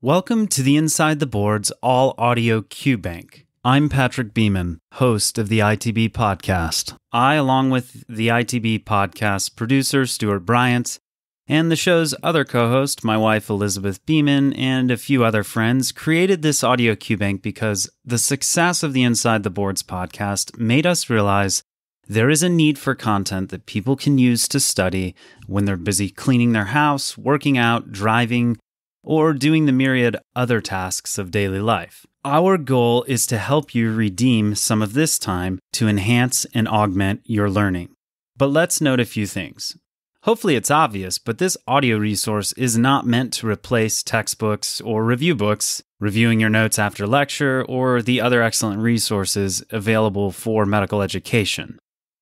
Welcome to the Inside the Boards all-audio Qbank. I'm Patrick Beeman, host of the ITB podcast. I, along with the ITB podcast producer, Stuart Bryant, and the show's other co-host, my wife Elizabeth Beeman, and a few other friends, created this audio Qbank because the success of the Inside the Boards podcast made us realize there is a need for content that people can use to study when they're busy cleaning their house, working out, driving, or doing the myriad other tasks of daily life. Our goal is to help you redeem some of this time to enhance and augment your learning. But let's note a few things. Hopefully it's obvious, but this audio resource is not meant to replace textbooks or review books, reviewing your notes after lecture, or the other excellent resources available for medical education.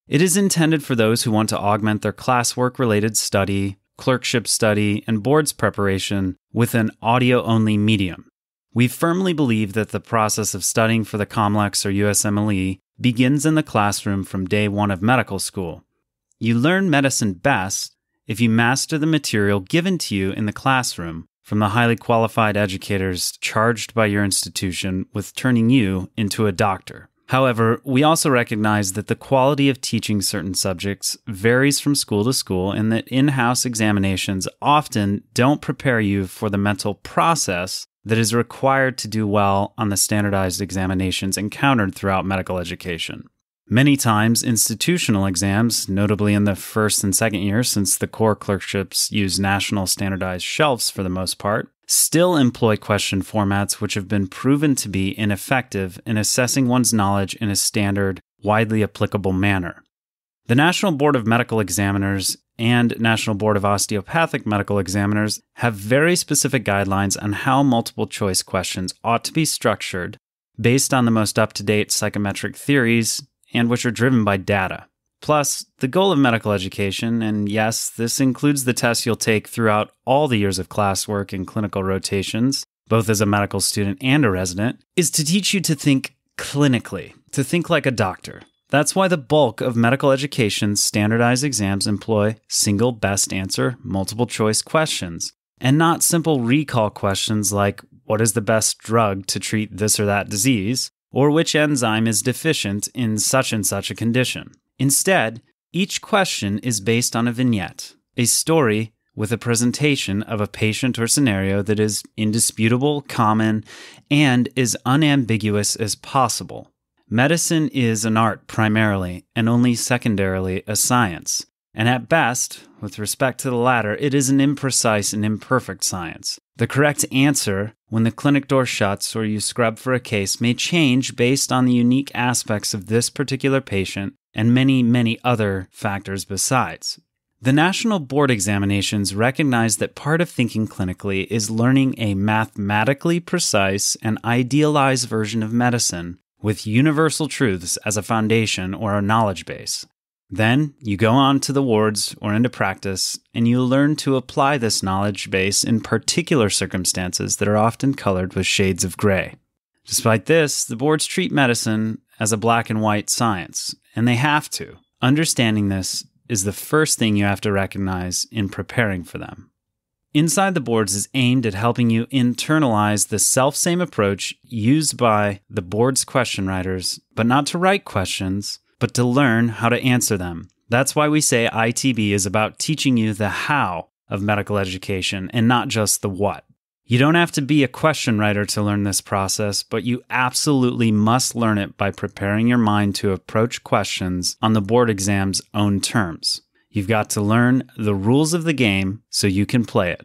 It is intended for those who want to augment their classwork-related study, clerkship study, and boards preparation with an audio-only medium. We firmly believe that the process of studying for the COMLEX or USMLE begins in the classroom from day one of medical school. You learn medicine best if you master the material given to you in the classroom from the highly qualified educators charged by your institution with turning you into a doctor. However, we also recognize that the quality of teaching certain subjects varies from school to school and that in-house examinations often don't prepare you for the mental process that is required to do well on the standardized examinations encountered throughout medical education. Many times, institutional exams, notably in the first and second year since the core clerkships use national standardized shelves for the most part, still employ question formats which have been proven to be ineffective in assessing one's knowledge in a standard, widely applicable manner. The National Board of Medical Examiners and National Board of Osteopathic Medical Examiners have very specific guidelines on how multiple choice questions ought to be structured based on the most up-to-date psychometric theories and which are driven by data. Plus, the goal of medical education, and yes, this includes the tests you'll take throughout all the years of classwork and clinical rotations, both as a medical student and a resident, is to teach you to think clinically, to think like a doctor. That's why the bulk of medical education's standardized exams employ single best answer, multiple choice questions, and not simple recall questions like, what is the best drug to treat this or that disease, or which enzyme is deficient in such and such a condition. Instead, each question is based on a vignette, a story with a presentation of a patient or scenario that is indisputable, common, and as unambiguous as possible. Medicine is an art primarily, and only secondarily a science. And at best, with respect to the latter, it is an imprecise and imperfect science. The correct answer, when the clinic door shuts or you scrub for a case, may change based on the unique aspects of this particular patient and many, many other factors besides. The National Board examinations recognize that part of thinking clinically is learning a mathematically precise and idealized version of medicine with universal truths as a foundation or a knowledge base. Then you go on to the wards or into practice, and you learn to apply this knowledge base in particular circumstances that are often colored with shades of gray. Despite this, the boards treat medicine as a black and white science, and they have to. Understanding this is the first thing you have to recognize in preparing for them. Inside the Boards is aimed at helping you internalize the self-same approach used by the board's question writers, but not to write questions, but to learn how to answer them. That's why we say ITB is about teaching you the how of medical education and not just the what. You don't have to be a question writer to learn this process, but you absolutely must learn it by preparing your mind to approach questions on the board exam's own terms. You've got to learn the rules of the game so you can play it.